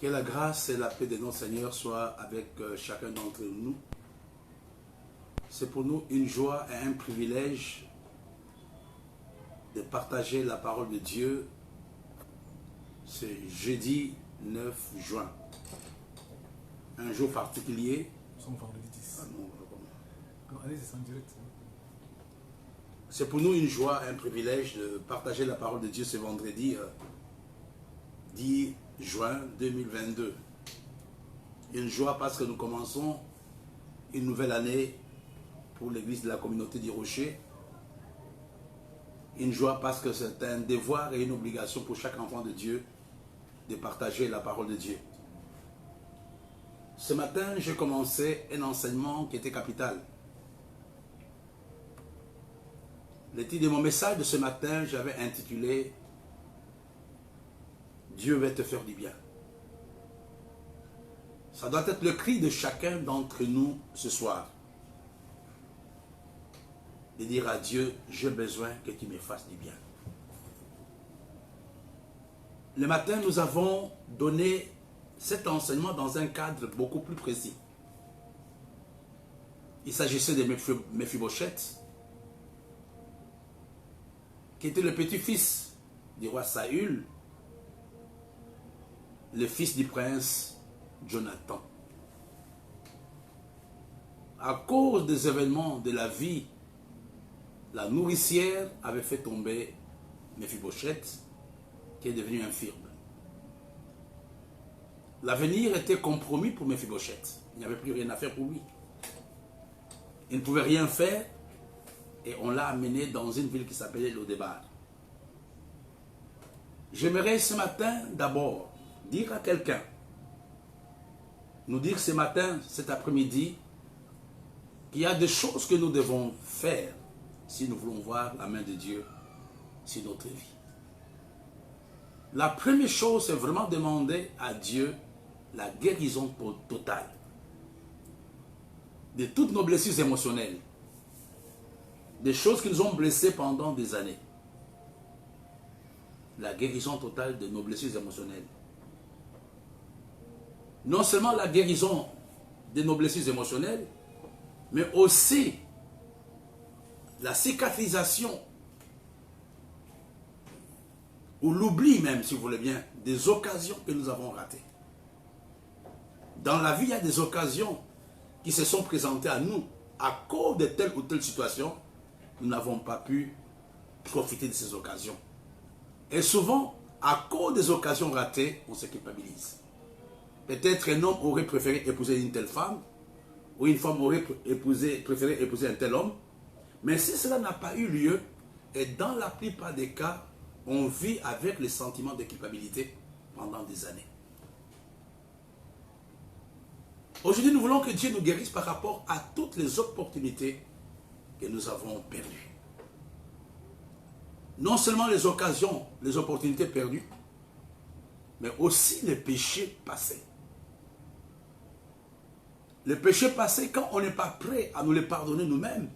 Que la grâce et la paix de notre Seigneur soient avec chacun d'entre nous. C'est pour nous une joie et un privilège de partager la parole de Dieu ce jeudi 9 juin. Un jour particulier. Nous sommes vendredi 10. Allez, c'est en direct. C'est pour nous une joie et un privilège de partager la parole de Dieu ce vendredi 10 juin 2022. Une joie parce que nous commençons une nouvelle année pour l'église de la communauté du Rocher. Une joie parce que c'est un devoir et une obligation pour chaque enfant de Dieu de partager la parole de Dieu. Ce matin, j'ai commencé un enseignement qui était capital. Le titre de mon message de ce matin, j'avais intitulé « Dieu va te faire du bien ». Ça doit être le cri de chacun d'entre nous ce soir. De dire à Dieu, j'ai besoin que tu me fasses du bien. Le matin, nous avons donné cet enseignement dans un cadre beaucoup plus précis. Il s'agissait de Méphibosheth, qui était le petit-fils du roi Saül, le fils du prince Jonathan. À cause des événements de la vie, la nourricière avait fait tomber Méphibosheth, qui est devenu infirme. L'avenir était compromis pour Méphibosheth. Il n'y avait plus rien à faire pour lui. Il ne pouvait rien faire et on l'a amené dans une ville qui s'appelait Lo-Debar. J'aimerais ce matin d'abord dire à quelqu'un, nous dire ce matin, cet après-midi, qu'il y a des choses que nous devons faire si nous voulons voir la main de Dieu sur notre vie. La première chose, c'est vraiment demander à Dieu la guérison totale de toutes nos blessures émotionnelles, des choses qui nous ont blessés pendant des années. La guérison totale de nos blessures émotionnelles. Non seulement la guérison de nos blessures émotionnelles, mais aussi la cicatrisation ou l'oubli même, si vous voulez bien, des occasions que nous avons ratées. Dans la vie, il y a des occasions qui se sont présentées à nous à cause de telle ou telle situation. Nous n'avons pas pu profiter de ces occasions. Et souvent, à cause des occasions ratées, on se culpabilise. Peut-être un homme aurait préféré épouser une telle femme, ou une femme aurait préféré épouser un tel homme. Mais si cela n'a pas eu lieu, et dans la plupart des cas, on vit avec le sentiment de culpabilité pendant des années. Aujourd'hui, nous voulons que Dieu nous guérisse par rapport à toutes les opportunités que nous avons perdues. Non seulement les occasions, les opportunités perdues, mais aussi les péchés passés. Les péchés passés, quand on n'est pas prêt à nous les pardonner nous-mêmes,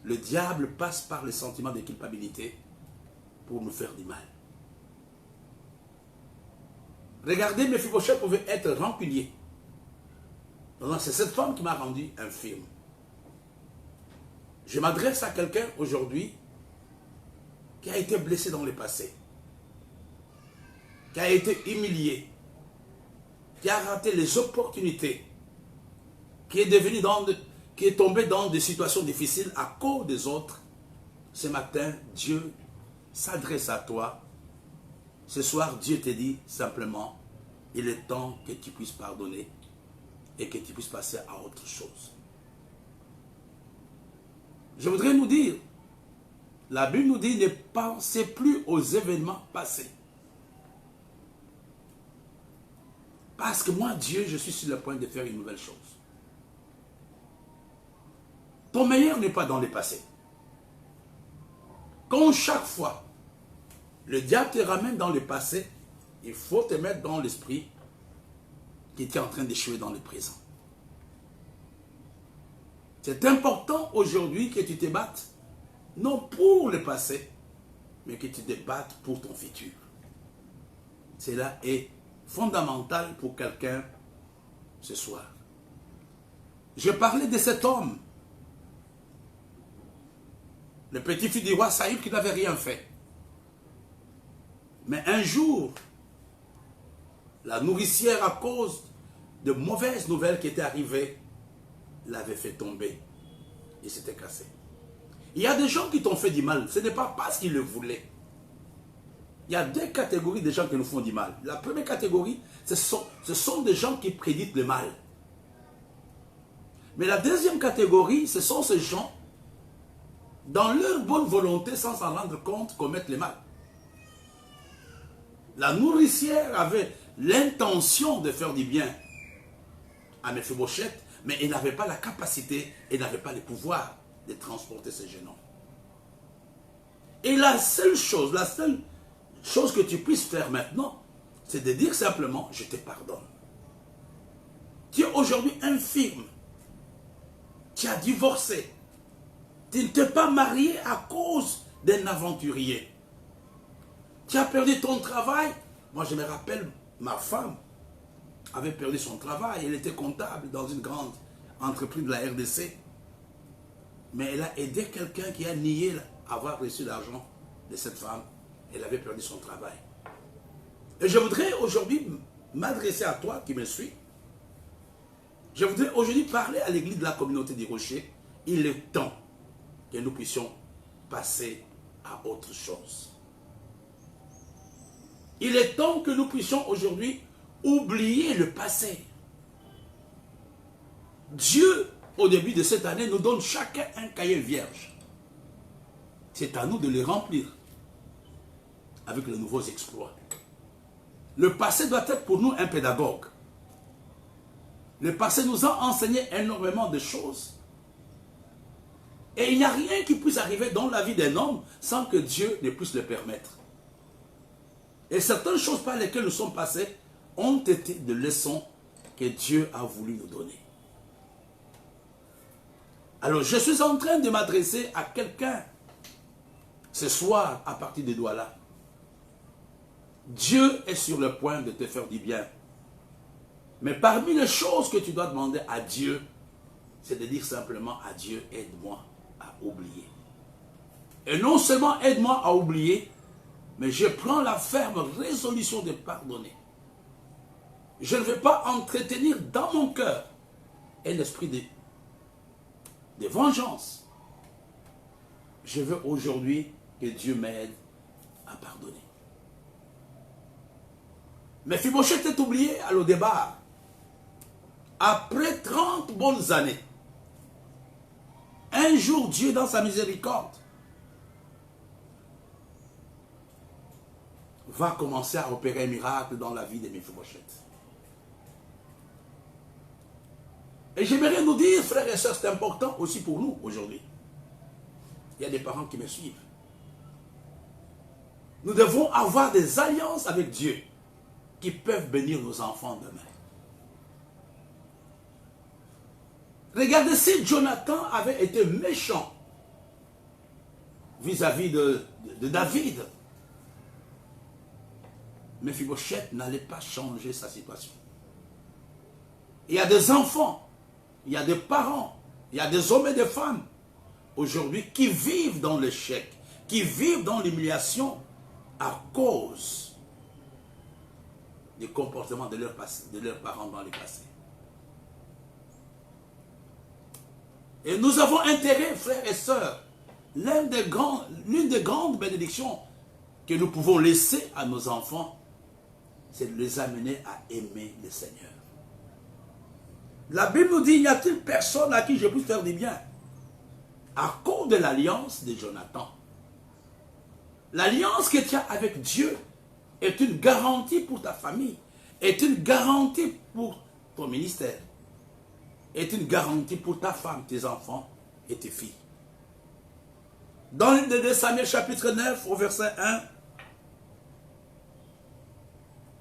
le diable passe par les sentiments de culpabilité pour nous faire du mal. Regardez, Méphibosheth pouvait être rancunier. C'est cette femme qui m'a rendu infirme. Je m'adresse à quelqu'un aujourd'hui qui a été blessé dans le passé, qui a été humilié, qui a raté les opportunités, qui est tombé dans des situations difficiles à cause des autres. Ce matin, Dieu s'adresse à toi. Ce soir, Dieu te dit simplement, il est temps que tu puisses pardonner et que tu puisses passer à autre chose. Je voudrais nous dire, la Bible nous dit, ne pensez plus aux événements passés. Parce que moi, Dieu, je suis sur le point de faire une nouvelle chose. Ton meilleur n'est pas dans le passé. Quand chaque fois, le diable te ramène dans le passé, il faut te mettre dans l'esprit qui était en train d'échouer dans le présent. C'est important aujourd'hui que tu te battes, non pour le passé, mais que tu te battes pour ton futur. Cela est fondamentale pour quelqu'un ce soir. Je parlais de cet homme, le petit-fils du roi Saül qui n'avait rien fait. Mais un jour, la nourricière, à cause de mauvaises nouvelles qui étaient arrivées, l'avait fait tomber. Il s'était cassé. Il y a des gens qui t'ont fait du mal. Ce n'est pas parce qu'ils le voulaient. Il y a deux catégories de gens qui nous font du mal. La première catégorie, ce sont des gens qui prédisent le mal. Mais la deuxième catégorie, ce sont ces gens, dans leur bonne volonté, sans s'en rendre compte, commettent le mal. La nourricière avait l'intention de faire du bien à Mephibosheth, mais elle n'avait pas la capacité, elle n'avait pas le pouvoir de transporter ce jeune homme. Et la seule chose que tu puisses faire maintenant, c'est de dire simplement, je te pardonne. Tu es aujourd'hui infirme, tu as divorcé, tu ne t'es pas marié à cause d'un aventurier. Tu as perdu ton travail. Moi, je me rappelle, ma femme avait perdu son travail. Elle était comptable dans une grande entreprise de la RDC. Mais elle a aidé quelqu'un qui a nié avoir reçu l'argent de cette femme. Elle avait perdu son travail. Et je voudrais aujourd'hui m'adresser à toi qui me suis. Je voudrais aujourd'hui parler à l'église de la communauté des Rochers. Il est temps que nous puissions passer à autre chose. Il est temps que nous puissions aujourd'hui oublier le passé. Dieu, au début de cette année, nous donne chacun un cahier vierge. C'est à nous de les remplir avec les nouveaux exploits. Le passé doit être pour nous un pédagogue. Le passé nous a enseigné énormément de choses. Et il n'y a rien qui puisse arriver dans la vie d'un homme sans que Dieu ne puisse le permettre. Et certaines choses par lesquelles nous sommes passés ont été des leçons que Dieu a voulu nous donner. Alors je suis en train de m'adresser à quelqu'un ce soir à partir de Douala. Dieu est sur le point de te faire du bien. Mais parmi les choses que tu dois demander à Dieu, c'est de dire simplement à Dieu, aide-moi à oublier. Et non seulement aide-moi à oublier, mais je prends la ferme résolution de pardonner. Je ne vais pas entretenir dans mon cœur un esprit de vengeance. Je veux aujourd'hui que Dieu m'aide à pardonner. Mephibosheth est oublié à Lo-Débar. Après 30 bonnes années, un jour Dieu dans sa miséricorde va commencer à opérer un miracle dans la vie de Mephibosheth. Et j'aimerais nous dire, frères et sœurs, c'est important aussi pour nous aujourd'hui. Il y a des parents qui me suivent. Nous devons avoir des alliances avec Dieu qui peuvent bénir nos enfants demain. Regardez, si Jonathan avait été méchant vis-à-vis de David, Mephibosheth n'allait pas changer sa situation. Il y a des enfants, il y a des parents, il y a des hommes et des femmes aujourd'hui qui vivent dans l'échec, qui vivent dans l'humiliation à cause du comportement de leurs parents dans le passé. Et nous avons intérêt, frères et sœurs, l'une des grandes bénédictions que nous pouvons laisser à nos enfants, c'est de les amener à aimer le Seigneur. La Bible nous dit, n'y a-t-il personne à qui je puisse faire du bien? À cause de l'alliance de Jonathan. L'alliance que tu as avec Dieu est une garantie pour ta famille, est une garantie pour ton ministère, est une garantie pour ta femme, tes enfants et tes filles. Dans le 2 Samuel chapitre 9 au verset 1,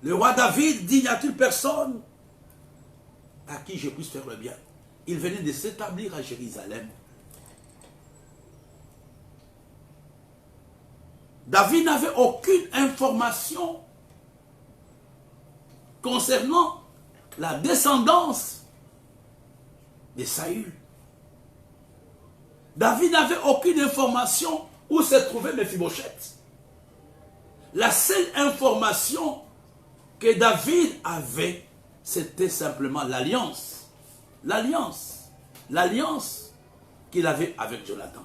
le roi David dit, n'y a-t-il personne à qui je puisse faire le bien? Il venait de s'établir à Jérusalem. David n'avait aucune information concernant la descendance de Saül. David n'avait aucune information où se trouvait Mephibosheth. La seule information que David avait, c'était simplement l'alliance. L'alliance qu'il avait avec Jonathan.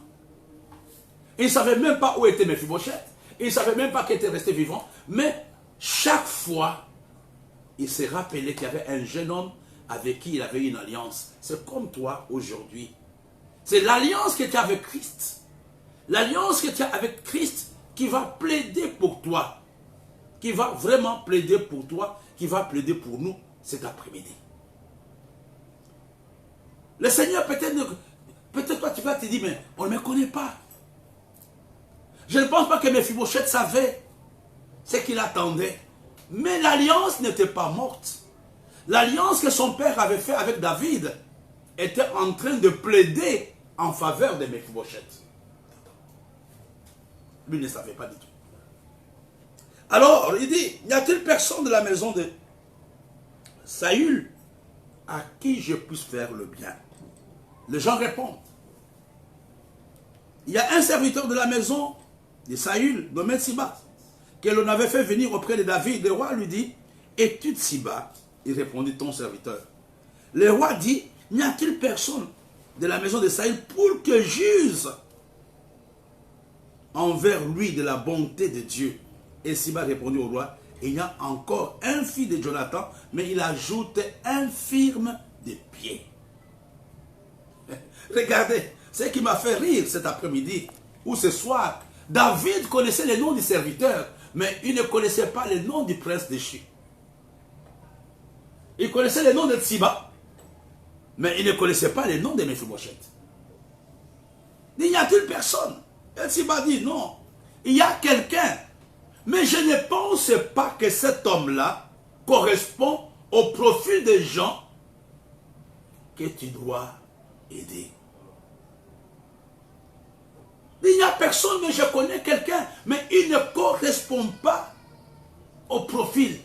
Il ne savait même pas où était Mephibosheth. Il ne savait même pas qu'il était resté vivant. Mais chaque fois, il s'est rappelé qu'il y avait un jeune homme avec qui il avait une alliance. C'est comme toi aujourd'hui. C'est l'alliance que tu as avec Christ. L'alliance que tu as avec Christ qui va plaider pour toi. Qui va vraiment plaider pour toi. Qui va plaider pour nous cet après-midi. Le Seigneur peut-être toi tu vas te dire, mais on ne me connaît pas. Je ne pense pas que Mephibosheth savait ce qu'il attendait. Mais l'alliance n'était pas morte. L'alliance que son père avait faite avec David était en train de plaider en faveur de Mephibosheth. Lui ne savait pas du tout. Alors, il dit, n'y a-t-il personne de la maison de Saül à qui je puisse faire le bien? Les gens répondent. Il y a un serviteur de la maison de Saül, nommé Siba, que l'on avait fait venir auprès de David. Le roi lui dit, es-tu de Siba? Il répondit, ton serviteur. Le roi dit, n'y a-t-il personne de la maison de Saül pour que j'use envers lui de la bonté de Dieu? Et Siba répondit au roi, il y a encore un fils de Jonathan, mais il ajoute infirme de pied. Regardez, ce qui m'a fait rire cet après-midi ou ce soir, David connaissait les noms du serviteur, mais il ne connaissait pas les noms du prince déchu. Il connaissait les noms de Tsiba, mais il ne connaissait pas les noms de Mephibosheth. Il n'y a-t-il personne? Et Tsiba dit non, il y a quelqu'un, mais je ne pense pas que cet homme-là correspond au profil des gens que tu dois aider. Il n'y a personne, mais je connais quelqu'un, mais il ne correspond pas au profil.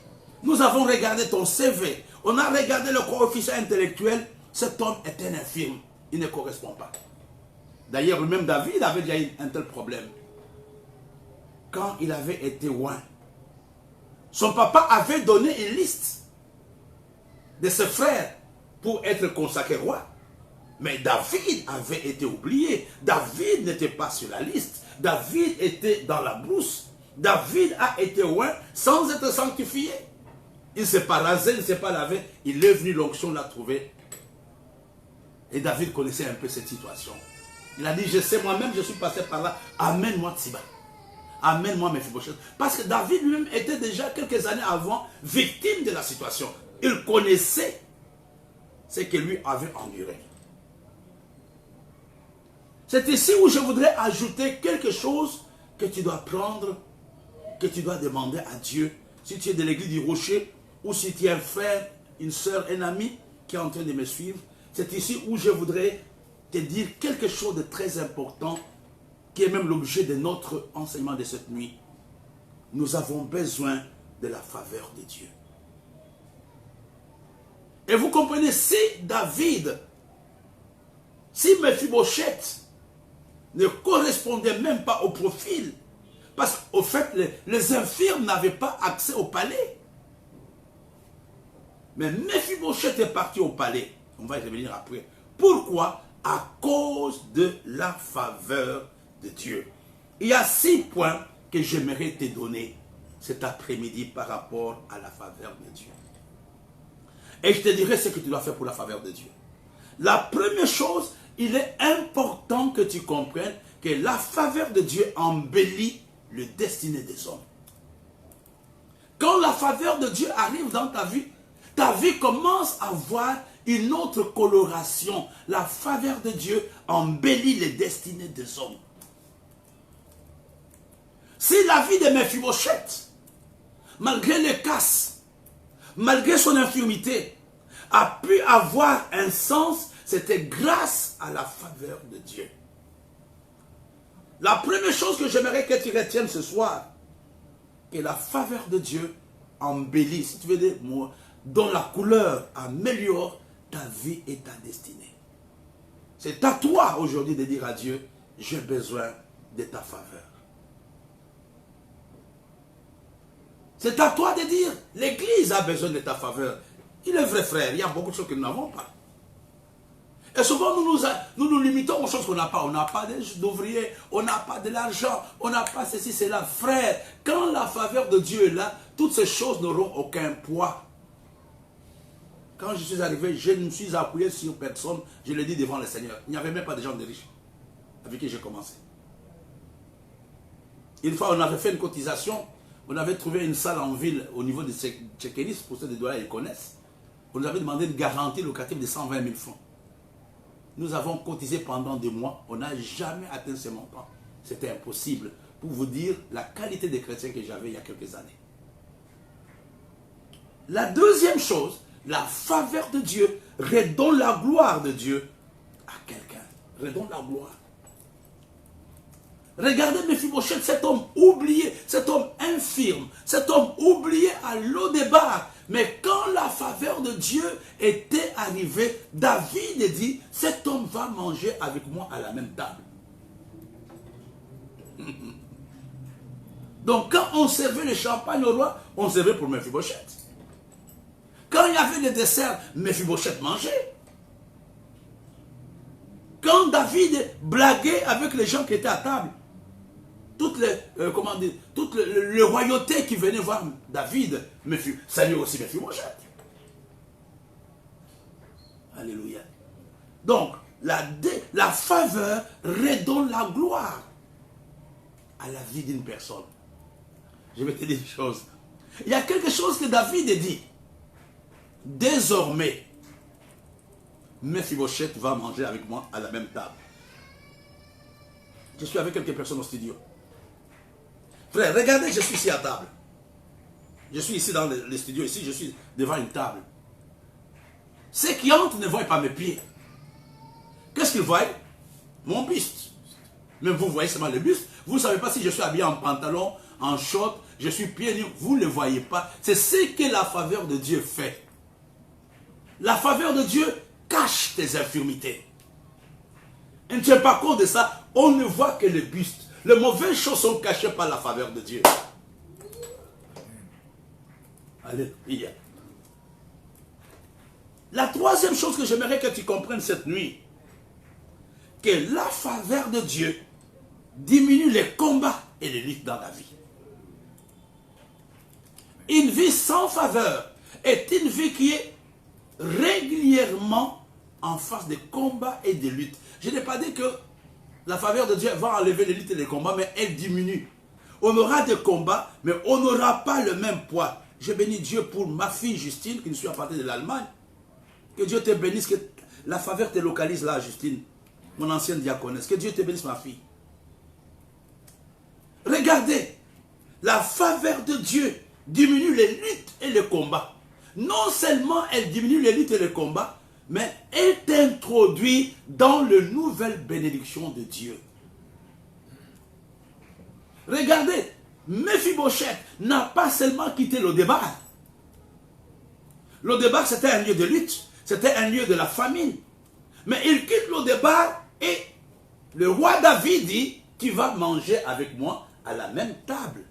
Nous avons regardé ton CV, on a regardé le coefficient intellectuel, cet homme est un infirme, il ne correspond pas. D'ailleurs, même David avait déjà un tel problème. Quand il avait été oint, son papa avait donné une liste de ses frères pour être consacré roi. Mais David avait été oublié. David n'était pas sur la liste. David était dans la brousse. David a été oint sans être sanctifié. Il ne s'est pas rasé, il ne s'est pas lavé. Il est venu, l'onction l'a trouvé. Et David connaissait un peu cette situation. Il a dit, je sais moi-même, je suis passé par là. Amène-moi Tsiba. Amène-moi Mephibosheth. Parce que David lui-même était déjà quelques années avant victime de la situation. Il connaissait ce que lui avait enduré. C'est ici où je voudrais ajouter quelque chose que tu dois prendre, que tu dois demander à Dieu. Si tu es de l'église du Rocher, ou si tu es un frère, une soeur, un ami qui est en train de me suivre, c'est ici où je voudrais te dire quelque chose de très important, qui est même l'objet de notre enseignement de cette nuit. Nous avons besoin de la faveur de Dieu. Et vous comprenez, si David, si Mephibosheth ne correspondait même pas au profil, parce qu'au fait, les infirmes n'avaient pas accès au palais. Mais Mephibosheth est parti au palais. On va y revenir après. Pourquoi? À cause de la faveur de Dieu. Il y a 6 points que j'aimerais te donner cet après-midi par rapport à la faveur de Dieu. Et je te dirai ce que tu dois faire pour la faveur de Dieu. La première chose, il est important que tu comprennes que la faveur de Dieu embellit le destiné des hommes. Quand la faveur de Dieu arrive dans ta vie commence à avoir une autre coloration. La faveur de Dieu embellit les destinées des hommes. Si la vie de Mephibosheth, malgré les casses, malgré son infirmité, a pu avoir un sens, c'était grâce à la faveur de Dieu. La première chose que j'aimerais que tu retiennes ce soir, que la faveur de Dieu embellit, si tu veux dire, dont la couleur améliore ta vie et ta destinée. C'est à toi aujourd'hui de dire à Dieu, j'ai besoin de ta faveur. C'est à toi de dire, l'Église a besoin de ta faveur. Il est vrai, frère, il y a beaucoup de choses que nous n'avons pas. Et souvent, nous limitons aux choses qu'on n'a pas. On n'a pas d'ouvriers, on n'a pas de l'argent, on n'a pas ceci, cela. Frère, quand la faveur de Dieu est là, toutes ces choses n'auront aucun poids. Quand je suis arrivé, je ne me suis appuyé sur personne, je l'ai dit devant le Seigneur. Il n'y avait même pas de gens de riches avec qui j'ai commencé. Une fois, on avait fait une cotisation, on avait trouvé une salle en ville au niveau de Tchékélis, pour ceux de Douala, ils connaissent. On nous avait demandé une garantie locative de 120 000 francs. Nous avons cotisé pendant des mois, on n'a jamais atteint ce montant. C'était impossible pour vous dire la qualité des chrétiens que j'avais il y a quelques années. La deuxième chose, la faveur de Dieu redonne la gloire de Dieu à quelqu'un. Redonne la gloire. Regardez Mephibosheth, cet homme oublié, cet homme infirme, cet homme oublié à Lo-Débar. Mais quand la faveur de Dieu était arrivée, David dit, cet homme va manger avec moi à la même table. Donc quand on servait le champagne au roi, on servait pour Mephibosheth. Quand il y avait le dessert, Mephibosheth mangeait. Quand David blaguait avec les gens qui étaient à table, toutes les royautés qui venaient voir David, saluaient aussi Mephibosheth. Alléluia. Donc, la faveur redonne la gloire à la vie d'une personne. Je vais te dire une chose. Il y a quelque chose que David dit. Désormais, Mephibosheth va manger avec moi à la même table. Je suis avec quelques personnes au studio. Frère, regardez, je suis ici à table. Je suis ici dans le studio, ici, je suis devant une table. Ceux qui entrent ne voient pas mes pieds. Qu'est-ce qu'ils voient? Mon buste. Mais vous voyez seulement le buste. Vous ne savez pas si je suis habillé en pantalon, en short, je suis pieds nus. Vous ne le voyez pas. C'est ce que la faveur de Dieu fait. La faveur de Dieu cache tes infirmités. On ne tient pas compte de ça. On ne voit que le buste. Les mauvaises choses sont cachées par la faveur de Dieu. Alléluia. La troisième chose que j'aimerais que tu comprennes cette nuit, que la faveur de Dieu diminue les combats et les luttes dans la vie. Une vie sans faveur est une vie qui est régulièrement en face de combats et de luttes. Je n'ai pas dit que la faveur de Dieu va enlever les luttes et les combats, mais elle diminue. On aura des combats, mais on n'aura pas le même poids. Je bénis Dieu pour ma fille Justine, qui ne suis pas partie de l'Allemagne. Que Dieu te bénisse, que la faveur te localise là, Justine, mon ancienne diaconesse. Que Dieu te bénisse, ma fille. Regardez, la faveur de Dieu diminue les luttes et les combats. Non seulement elle diminue les luttes et les combats, mais elle t'introduit dans les nouvelles bénédictions de Dieu. Regardez, Mephibosheth n'a pas seulement quitté Lo-Débar. Lo-Débar, c'était un lieu de lutte, c'était un lieu de la famine. Mais il quitte Lo-Débar et le roi David dit, tu vas manger avec moi à la même table.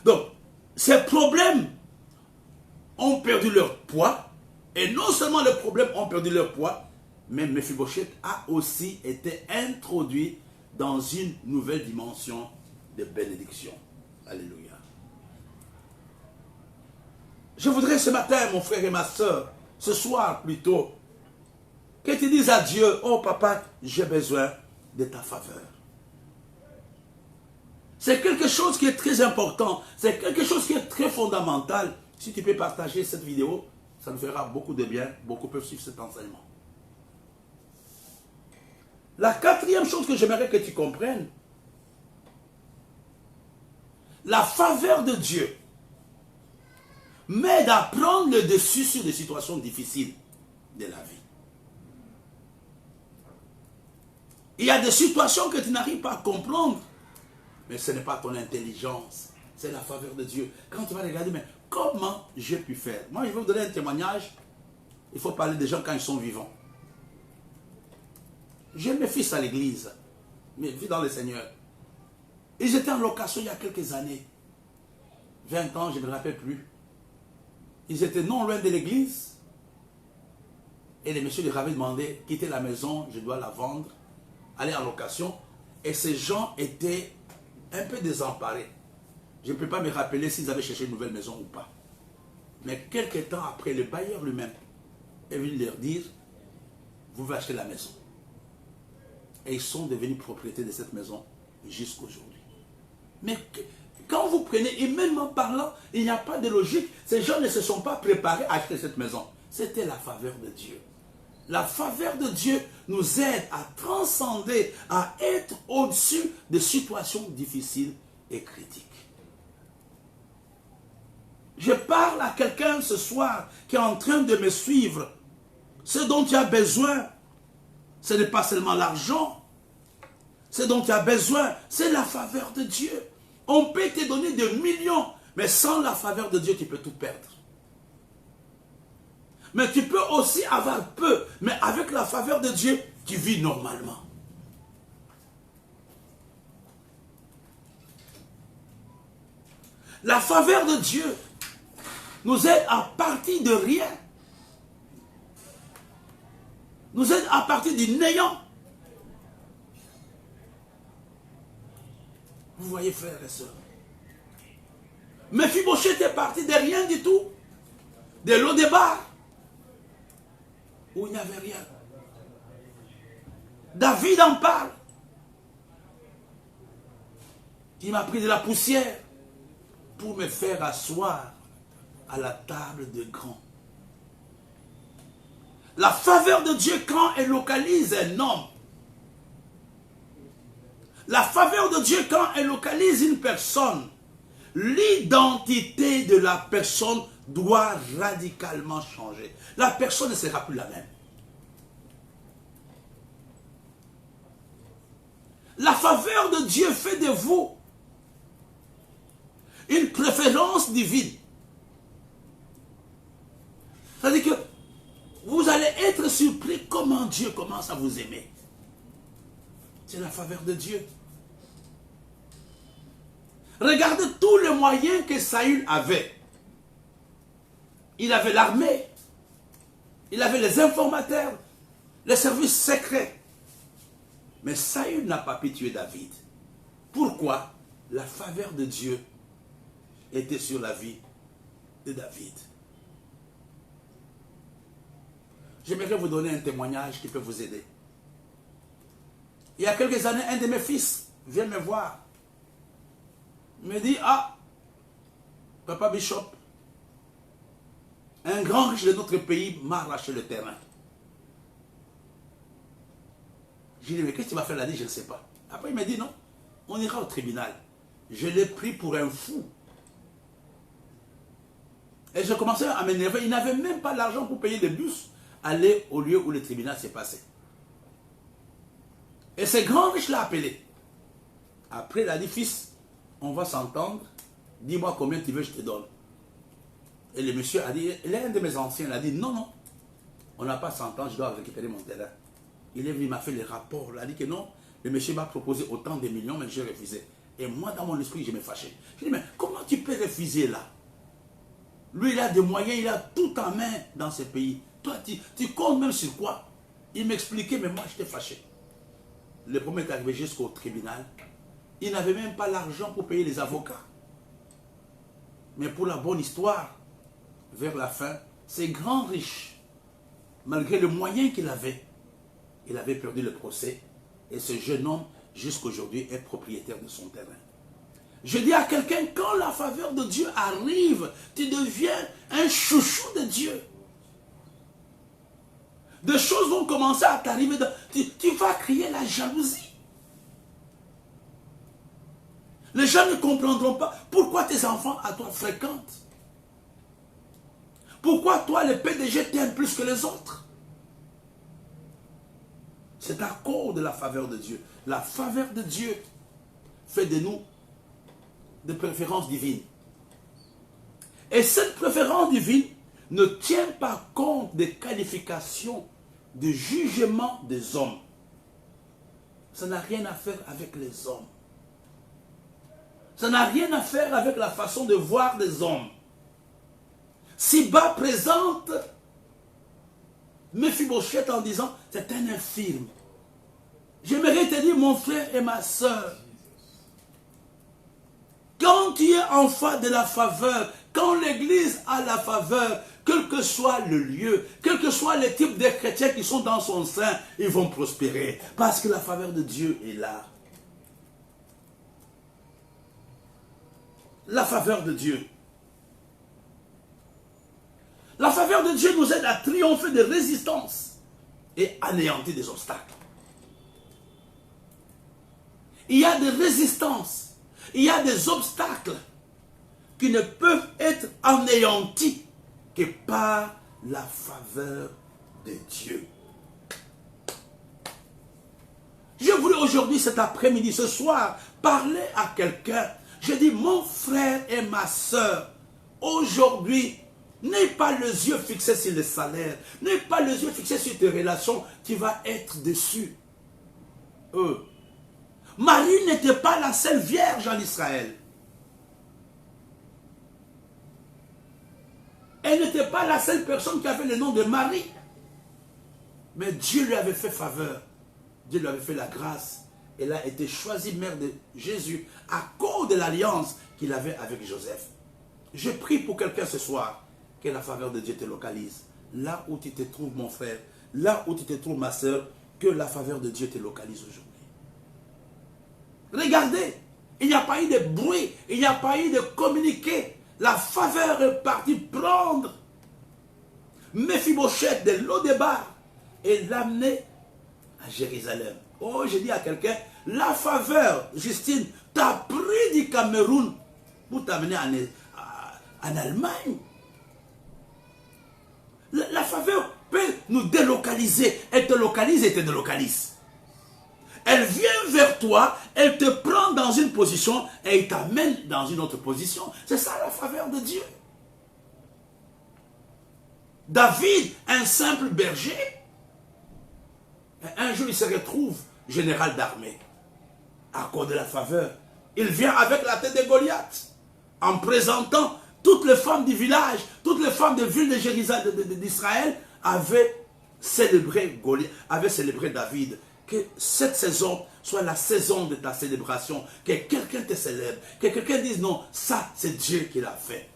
Donc, ces problèmes ont perdu leur poids. Et non seulement les problèmes ont perdu leur poids, mais Mephibosheth a aussi été introduit dans une nouvelle dimension de bénédiction. Alléluia. Je voudrais ce matin, mon frère et ma soeur, ce soir plutôt, que tu dises à Dieu, oh papa, j'ai besoin de ta faveur. C'est quelque chose qui est très important, c'est quelque chose qui est très fondamental. Si tu peux partager cette vidéo, ça nous fera beaucoup de bien, beaucoup peuvent suivre cet enseignement. La quatrième chose que j'aimerais que tu comprennes, la faveur de Dieu m'aide à prendre le dessus sur des situations difficiles de la vie. Il y a des situations que tu n'arrives pas à comprendre, mais ce n'est pas ton intelligence, C'est la faveur de Dieu. Quand tu vas regarder, mais comment j'ai pu faire? Moi, je vais vous donner un témoignage. Il faut parler des gens quand ils sont vivants. J'ai mes fils à l'église, mes filles dans le Seigneur. Ils étaient en location il y a quelques années. 20 ans, je ne me rappelle plus. Ils étaient non loin de l'église. Et les messieurs leur avaient demandé, quitter la maison, je dois la vendre, aller en location. Et ces gens étaient un peu désemparés. Je ne peux pas me rappeler s'ils avaient cherché une nouvelle maison ou pas. Mais quelques temps après, le bailleur lui-même est venu leur dire, vous pouvez acheter la maison. Et ils sont devenus propriétaires de cette maison jusqu'aujourd'hui. Mais quand vous prenez, humainement parlant, il n'y a pas de logique. Ces gens ne se sont pas préparés à acheter cette maison. C'était la faveur de Dieu. La faveur de Dieu nous aide à transcender, à être au-dessus de situations difficiles et critiques. Je parle à quelqu'un ce soir qui est en train de me suivre. Ce dont tu as besoin, ce n'est pas seulement l'argent. Ce dont tu as besoin, c'est la faveur de Dieu. On peut te donner des millions, mais sans la faveur de Dieu, tu peux tout perdre. Mais tu peux aussi avoir peu, mais avec la faveur de Dieu, tu vis normalement. La faveur de Dieu nous aide à partir de rien. Nous aide à partir du néant. Vous voyez, frères et sœurs. Mephibosheth est parti de rien du tout. De Lo-Débar, où il n'y avait rien. David en parle. Il m'a pris de la poussière pour me faire asseoir à la table de grands. La faveur de Dieu, quand elle localise un homme, la faveur de Dieu, quand elle localise une personne, l'identité de la personne doit radicalement changer. La personne ne sera plus la même. La faveur de Dieu fait de vous une préférence divine. C'est-à-dire que vous allez être surpris comment Dieu commence à vous aimer. C'est la faveur de Dieu. Regardez tous les moyens que Saül avait. Il avait l'armée, il avait les informateurs, les services secrets. Mais Saül n'a pas pu tuer David. Pourquoi? La faveur de Dieu était sur la vie de David. J'aimerais vous donner un témoignage qui peut vous aider. Il y a quelques années, un de mes fils vient me voir. Il me dit, ah, Papa Bishop, un grand riche de notre pays m'a arraché le terrain. J'ai dit, mais qu'est-ce que tu vas faire là? Il dit, je ne sais pas. Après, il m'a dit, non, on ira au tribunal. Je l'ai pris pour un fou. Et je commençais à m'énerver. Il n'avait même pas l'argent pour payer le bus, aller au lieu où le tribunal s'est passé. Et ce grand riche l'a appelé. Après, il a dit, fils, on va s'entendre. Dis-moi combien tu veux, je te donne. Et le monsieur a dit, l'un de mes anciens, il a dit, non, non, on n'a pas 100 ans, je dois récupérer mon terrain. Il est venu, il m'a fait les rapports, il a dit que non, le monsieur m'a proposé autant de millions, mais j'ai refusé. Et moi, dans mon esprit, je me fâchais. Je dis, mais comment tu peux refuser là? Lui, il a des moyens, il a tout en main dans ce pays. Toi, tu comptes même sur quoi? Il m'expliquait, mais moi, j'étais fâché. Le premier est arrivé jusqu'au tribunal. Il n'avait même pas l'argent pour payer les avocats. Mais pour la bonne histoire, vers la fin, ces grands riches, malgré le moyen qu'il avait perdu le procès. Et ce jeune homme, jusqu'aujourd'hui, est propriétaire de son terrain. Je dis à quelqu'un, quand la faveur de Dieu arrive, tu deviens un chouchou de Dieu. Des choses vont commencer à t'arriver. Tu vas crier la jalousie. Les gens ne comprendront pas pourquoi tes enfants à toi fréquentent. Pourquoi toi, le PDG, t'aimes plus que les autres? C'est à cause de la faveur de Dieu. La faveur de Dieu fait de nous de préférence divine. Et cette préférence divine ne tient pas compte des qualifications de jugement des hommes. Ça n'a rien à faire avec les hommes. Ça n'a rien à faire avec la façon de voir les hommes. Siba présente Mephibosheth en disant, c'est un infirme. J'aimerais te dire, mon frère et ma soeur, quand tu es en face de la faveur, quand l'Église a la faveur, quel que soit le lieu, quel que soit le type de chrétiens qui sont dans son sein, ils vont prospérer. Parce que la faveur de Dieu est là. La faveur de Dieu. La faveur de Dieu nous aide à triompher des résistances et anéantir des obstacles. Il y a des résistances, il y a des obstacles qui ne peuvent être anéantis que par la faveur de Dieu. Je voulais aujourd'hui, cet après-midi, ce soir, parler à quelqu'un. Je dis, mon frère et ma soeur, aujourd'hui, n'aie pas les yeux fixés sur le salaire, n'aie pas les yeux fixés sur tes relations, tu vas être déçu. Marie n'était pas la seule vierge en Israël. Elle n'était pas la seule personne qui avait le nom de Marie. Mais Dieu lui avait fait faveur. Dieu lui avait fait la grâce. Elle a été choisie mère de Jésus à cause de l'alliance qu'il avait avec Joseph. Je prie pour quelqu'un ce soir que la faveur de Dieu te localise. Là où tu te trouves, mon frère, là où tu te trouves, ma soeur, que la faveur de Dieu te localise aujourd'hui. Regardez, il n'y a pas eu de bruit, il n'y a pas eu de communiqué. La faveur est partie prendre Mephibosheth de Lo-Débar et l'amener à Jérusalem. Oh, j'ai dit à quelqu'un, la faveur, Justine, t'a pris du Cameroun pour t'amener en Allemagne. La faveur peut nous délocaliser. Elle te localise et te délocalise. Elle vient vers toi, elle te prend dans une position et elle t'amène dans une autre position. C'est ça la faveur de Dieu. David, un simple berger, un jour il se retrouve général d'armée. À cause de la faveur, il vient avec la tête de Goliath, en présentant toutes les femmes du village, toutes les femmes de ville de Jérusalem, d'Israël, avaient célébré Goliath, avaient célébré David. Que cette saison soit la saison de ta célébration, que quelqu'un te célèbre, que quelqu'un dise non, ça c'est Dieu qui l'a fait.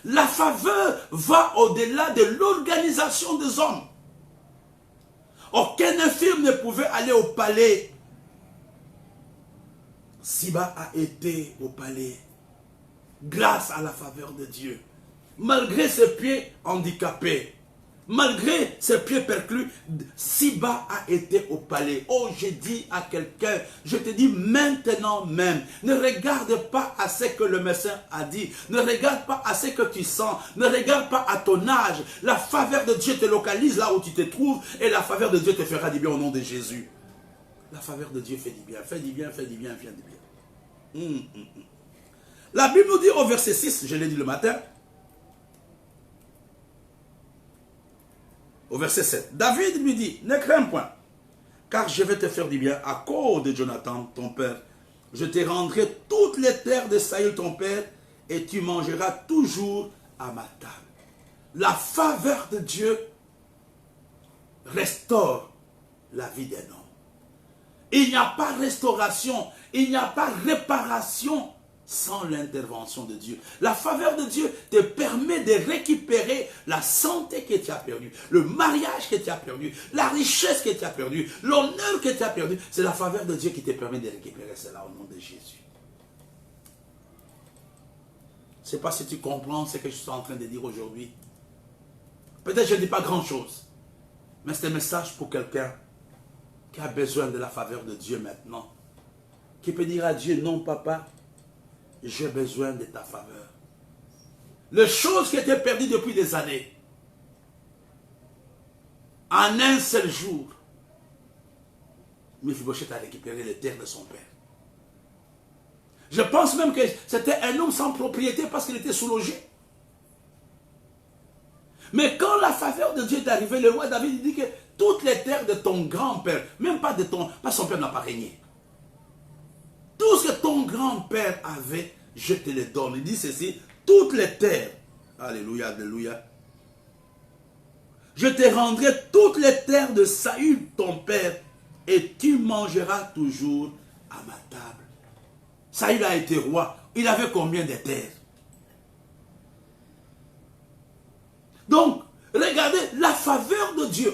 La faveur va au-delà de l'organisation des hommes. Aucun infirme ne pouvait aller au palais. Siba a été au palais grâce à la faveur de Dieu. Malgré ses pieds handicapés, malgré ses pieds perclus, Siba a été au palais. Oh, j'ai dit à quelqu'un, je te dis maintenant même, ne regarde pas à ce que le médecin a dit, ne regarde pas à ce que tu sens, ne regarde pas à ton âge. La faveur de Dieu te localise là où tu te trouves et la faveur de Dieu te fera du bien au nom de Jésus. La faveur de Dieu fait du bien, fait du bien, fait du bien, fait du bien. La Bible nous dit au verset 6, je l'ai dit le matin, au verset 7, David lui dit, ne crains point, car je vais te faire du bien à cause de Jonathan, ton père. Je te rendrai toutes les terres de Saül, ton père, et tu mangeras toujours à ma table. La faveur de Dieu restaure la vie d'un homme. Il n'y a pas restauration, il n'y a pas réparation sans l'intervention de Dieu. La faveur de Dieu te permet de récupérer la santé que tu as perdue, le mariage que tu as perdu, la richesse que tu as perdue, l'honneur que tu as perdu. C'est la faveur de Dieu qui te permet de récupérer cela au nom de Jésus. Je ne sais pas si tu comprends ce que je suis en train de dire aujourd'hui. Peut-être que je ne dis pas grand-chose, mais c'est un message pour quelqu'un qui a besoin de la faveur de Dieu maintenant. Qui peut dire à Dieu, non papa, j'ai besoin de ta faveur. Les choses qui étaient perdues depuis des années, en un seul jour, Mephibosheth a récupéré les terres de son père. Je pense même que c'était un homme sans propriété parce qu'il était sous-logé. Mais quand la faveur de Dieu est arrivée, le roi David dit que toutes les terres de ton grand-père, même pas de ton, pas son père n'a pas régné. Tout ce que ton grand-père avait, je te le donne. Il dit ceci, toutes les terres, alléluia, alléluia. Je te rendrai toutes les terres de Saül, ton père, et tu mangeras toujours à ma table. Saül a été roi. Il avait combien de terres? Donc, regardez, la faveur de Dieu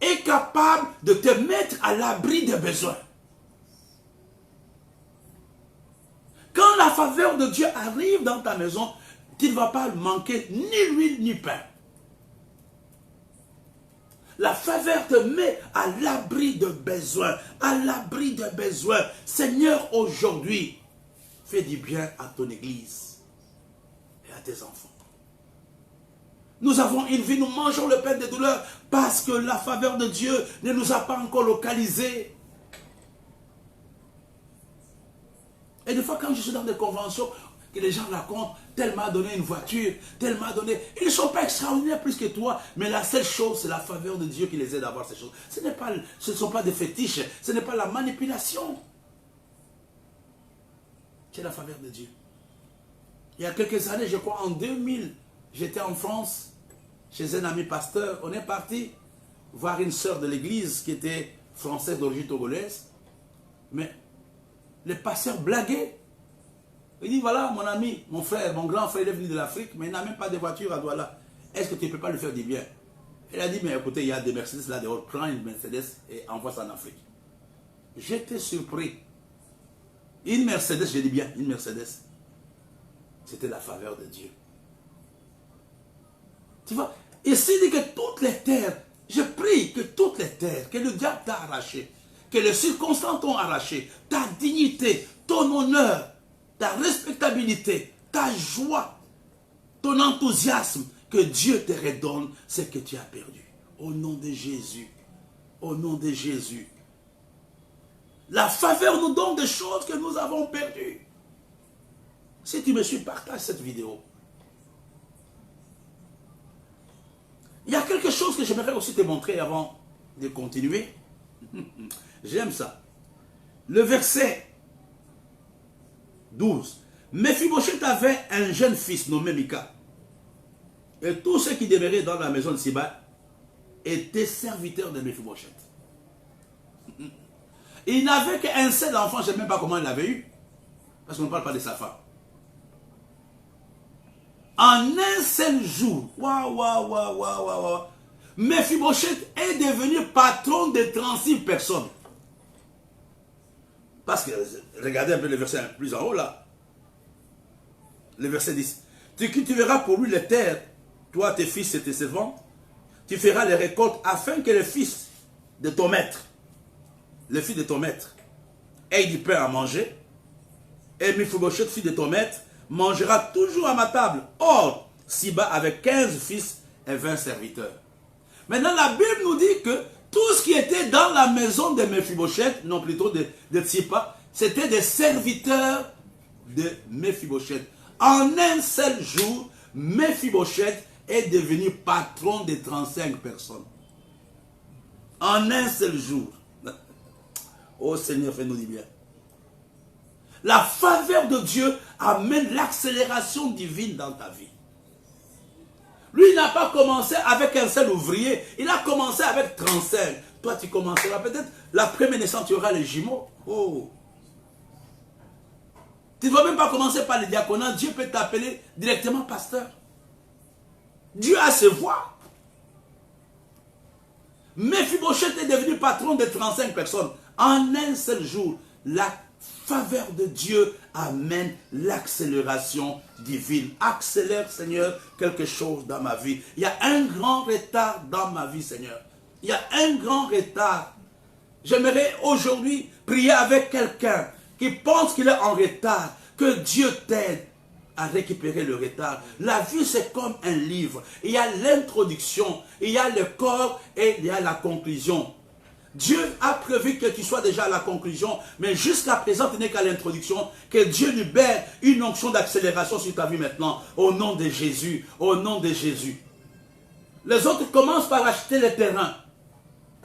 est capable de te mettre à l'abri des besoins. Quand la faveur de Dieu arrive dans ta maison, tu ne vas pas manquer ni huile ni pain. La faveur te met à l'abri de besoins, à l'abri de besoins. Seigneur, aujourd'hui, fais du bien à ton église et à tes enfants. Nous avons une vie, nous mangeons le pain de douleur parce que la faveur de Dieu ne nous a pas encore localisés. Et des fois, quand je suis dans des conventions, que les gens racontent, tel m'a donné une voiture, tel m'a donné... Ils ne sont pas extraordinaires plus que toi, mais la seule chose, c'est la faveur de Dieu qui les aide à avoir ces choses. Ce ne sont pas des fétiches, ce n'est pas la manipulation. C'est la faveur de Dieu. Il y a quelques années, je crois en 2000, j'étais en France, chez un ami pasteur. On est parti voir une sœur de l'église qui était française d'origine togolaise. Mais le pasteur blaguait. Il dit, voilà mon ami, mon frère, mon grand frère, il est venu de l'Afrique, mais il n'a même pas de voiture à Douala. Est-ce que tu ne peux pas lui faire du bien? Elle a dit, mais écoutez, il y a des Mercedes là dehors, prends une Mercedes et envoie ça en Afrique. J'étais surpris. Une Mercedes, je dis bien, une Mercedes. C'était la faveur de Dieu. Tu vois, ici il dit que toutes les terres, je prie que toutes les terres, que le diable t'a arraché, que les circonstances t'ont arraché, ta dignité, ton honneur, ta respectabilité, ta joie, ton enthousiasme, que Dieu te redonne ce que tu as perdu. Au nom de Jésus. Au nom de Jésus. La faveur nous donne des choses que nous avons perdues. Si tu me suis, partage cette vidéo. Il y a quelque chose que j'aimerais aussi te montrer avant de continuer. J'aime ça. Le verset 12. Mephibosheth avait un jeune fils nommé Mika. Et tous ceux qui demeuraient dans la maison de Siba étaient serviteurs de Mephibosheth. Il n'avait qu'un seul enfant, je ne sais même pas comment il l'avait eu. Parce qu'on ne parle pas de sa femme. En un seul jour, Mephibosheth est devenu patron de 36 personnes. Parce que, regardez un peu le verset plus en haut là. Le verset 10. Tu cultiveras pour lui les terres, toi, tes fils et tes servants. Tu feras les récoltes afin que le fils de ton maître, ait du pain à manger. Et Mephibosheth, fils de ton maître, mangera toujours à ma table. Or, Siba avait 15 fils et 20 serviteurs. Maintenant, la Bible nous dit que tout ce qui était dans la maison de Mephibosheth, non plutôt de Tsipa, c'était des serviteurs de Mephibosheth. En un seul jour, Mephibosheth est devenu patron de 35 personnes. En un seul jour. Oh Seigneur, fais-nous du bien. La faveur de Dieu amène l'accélération divine dans ta vie. Lui, il n'a pas commencé avec un seul ouvrier. Il a commencé avec 35. Toi, tu commenceras peut-être la première naissance, tu auras les jumeaux. Oh. Tu ne vas même pas commencer par le diaconat. Dieu peut t'appeler directement pasteur. Dieu a ses voies. Mephibosheth est devenu patron de 35 personnes. En un seul jour, la faveur de Dieu amène l'accélération divine. Accélère, Seigneur, quelque chose dans ma vie. Il y a un grand retard dans ma vie, Seigneur. Il y a un grand retard. J'aimerais aujourd'hui prier avec quelqu'un qui pense qu'il est en retard. Que Dieu t'aide à récupérer le retard. La vie, c'est comme un livre. Il y a l'introduction, il y a le corps et il y a la conclusion. Dieu a prévu que tu sois déjà à la conclusion, mais jusqu'à présent, tu n'es qu'à l'introduction. Que Dieu libère une onction d'accélération sur ta vie maintenant, au nom de Jésus, au nom de Jésus. Les autres commencent par acheter les terrains,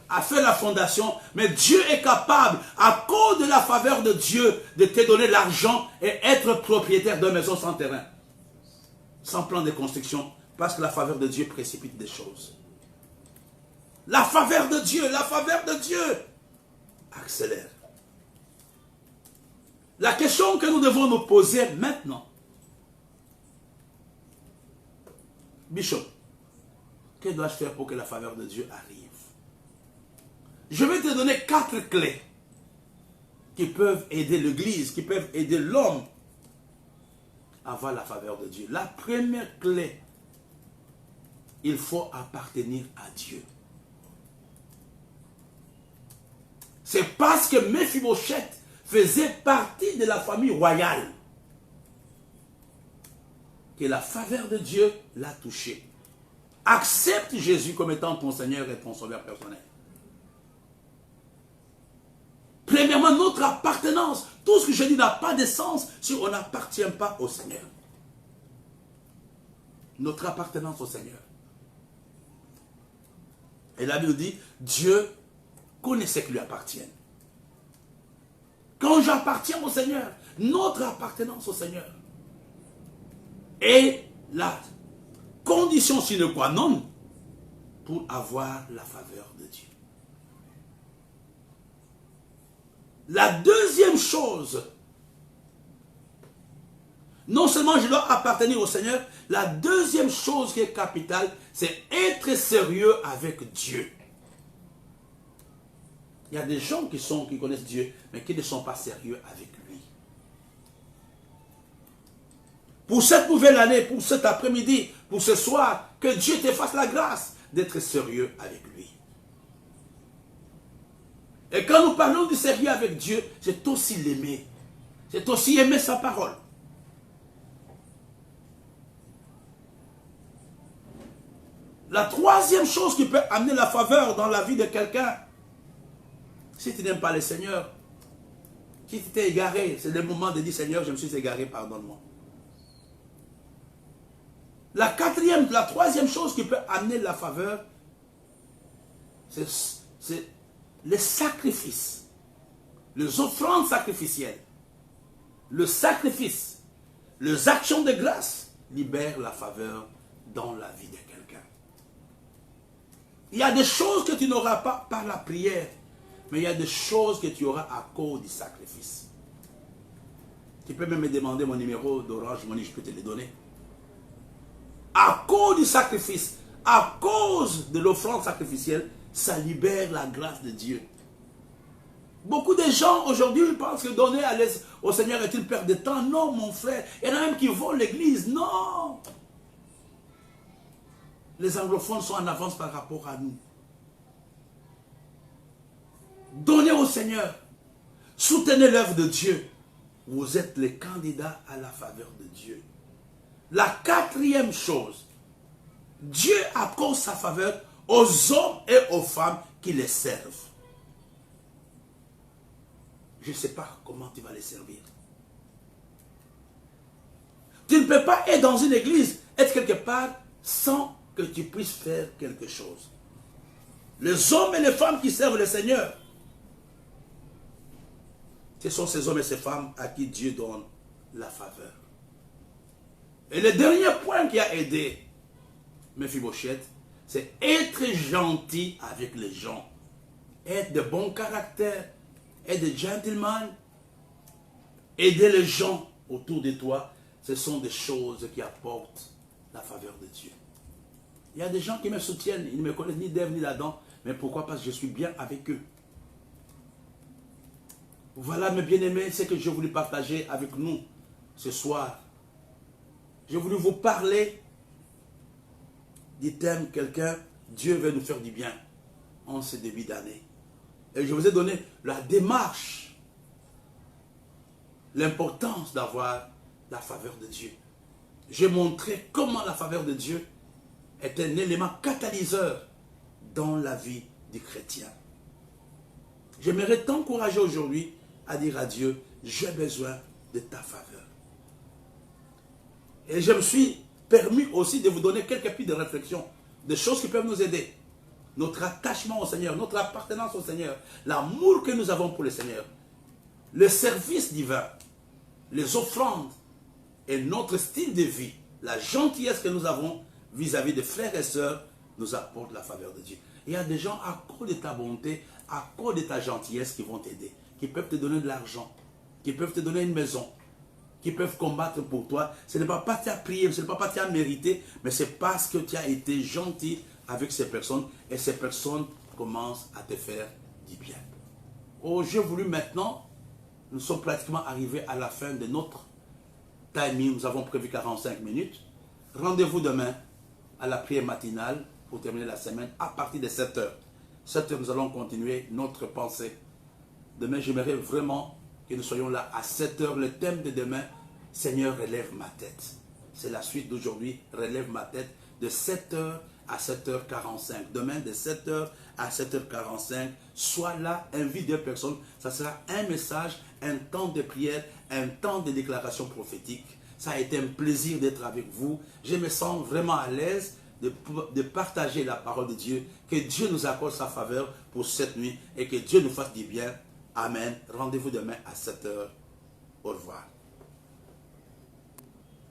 à faire la fondation, mais Dieu est capable, à cause de la faveur de Dieu, de te donner l'argent et être propriétaire d'une maison sans terrain, sans plan de construction, parce que la faveur de Dieu précipite des choses. La faveur de Dieu accélère. La question que nous devons nous poser maintenant, Bishop, que dois-je faire pour que la faveur de Dieu arrive? Je vais te donner 4 clés qui peuvent aider l'Église, qui peuvent aider l'homme à avoir la faveur de Dieu. La première clé, il faut appartenir à Dieu. C'est parce que Mephibosheth faisait partie de la famille royale que la faveur de Dieu l'a touché. Accepte Jésus comme étant ton Seigneur et ton Sauveur personnel. Premièrement, notre appartenance. Tout ce que je dis n'a pas de sens si on n'appartient pas au Seigneur. Notre appartenance au Seigneur. Et la Bible dit, Dieu connaît ce qui lui appartient. Quand j'appartiens au Seigneur, notre appartenance au Seigneur est la condition sine qua non pour avoir la faveur de Dieu. La deuxième chose, non seulement je dois appartenir au Seigneur, la deuxième chose qui est capitale, c'est être sérieux avec Dieu. Il y a des gens qui connaissent Dieu, mais qui ne sont pas sérieux avec lui. Pour cette nouvelle année, pour cet après-midi, pour ce soir, que Dieu te fasse la grâce d'être sérieux avec lui. Et quand nous parlons du sérieux avec Dieu, c'est aussi l'aimer. C'est aussi aimer sa parole. La troisième chose qui peut amener la faveur dans la vie de quelqu'un, si tu n'aimes pas le Seigneur, si tu t'es égaré, c'est le moment de dire Seigneur, je me suis égaré, pardonne-moi. La troisième chose qui peut amener la faveur, c'est les sacrifices, les offrandes sacrificielles, le sacrifice, les actions de grâce libèrent la faveur dans la vie de quelqu'un. Il y a des choses que tu n'auras pas par la prière, mais il y a des choses que tu auras à cause du sacrifice. Tu peux même me demander mon numéro d'Orange Money, je peux te le donner. À cause du sacrifice, à cause de l'offrande sacrificielle, ça libère la grâce de Dieu. Beaucoup de gens aujourd'hui pensent que donner au Seigneur est une perte de temps. Non, mon frère. Il y en a même qui vont l'église. Non. Les anglophones sont en avance par rapport à nous. Donnez au Seigneur. Soutenez l'œuvre de Dieu. Vous êtes les candidats à la faveur de Dieu. La quatrième chose, Dieu accorde sa faveur aux hommes et aux femmes qui les servent. Je ne sais pas comment tu vas les servir. Tu ne peux pas être dans une église, être quelque part, sans que tu puisses faire quelque chose. Les hommes et les femmes qui servent le Seigneur, ce sont ces hommes et ces femmes à qui Dieu donne la faveur. Et le dernier point qui a aidé Mephibosheth, c'est être gentil avec les gens. Être de bon caractère, être de gentleman, aider les gens autour de toi, ce sont des choses qui apportent la faveur de Dieu. Il y a des gens qui me soutiennent, ils ne me connaissent ni d'Ève ni d'Adam, mais pourquoi? Parce que je suis bien avec eux. Voilà mes bien-aimés, ce que je voulais partager avec nous ce soir. Je voulais vous parler du thème quelqu'un, Dieu veut nous faire du bien en ce début d'année. Et je vous ai donné la démarche, l'importance d'avoir la faveur de Dieu. J'ai montré comment la faveur de Dieu est un élément catalyseur dans la vie du chrétien. J'aimerais t'encourager aujourd'hui à dire à Dieu, j'ai besoin de ta faveur. Et je me suis permis aussi de vous donner quelques pistes de réflexion, des choses qui peuvent nous aider. Notre attachement au Seigneur, notre appartenance au Seigneur, l'amour que nous avons pour le Seigneur, le service divin, les offrandes et notre style de vie, la gentillesse que nous avons vis-à-vis des frères et sœurs, nous apportent la faveur de Dieu. Il y a des gens à cause de ta bonté, à cause de ta gentillesse qui vont t'aider, qui peuvent te donner de l'argent, qui peuvent te donner une maison, qui peuvent combattre pour toi. Ce n'est pas parce que tu as prié, ce n'est pas parce que tu as mérité, mais c'est parce que tu as été gentil avec ces personnes et ces personnes commencent à te faire du bien. Oh, j'ai voulu maintenant, nous sommes pratiquement arrivés à la fin de notre timing, nous avons prévu 45 minutes. Rendez-vous demain à la prière matinale pour terminer la semaine à partir de 7 heures. 7 heures, nous allons continuer notre pensée. Demain, j'aimerais vraiment que nous soyons là à 7 heures. Le thème de demain, Seigneur, relève ma tête. C'est la suite d'aujourd'hui, relève ma tête, de 7 heures à 7h45. Demain, de 7 heures à 7h45, sois là, invite deux personnes. Ça sera un message, un temps de prière, un temps de déclaration prophétique. Ça a été un plaisir d'être avec vous. Je me sens vraiment à l'aise de partager la parole de Dieu. Que Dieu nous accorde sa faveur pour cette nuit et que Dieu nous fasse du bien. Amen. Rendez-vous demain à 7 heures. Au revoir.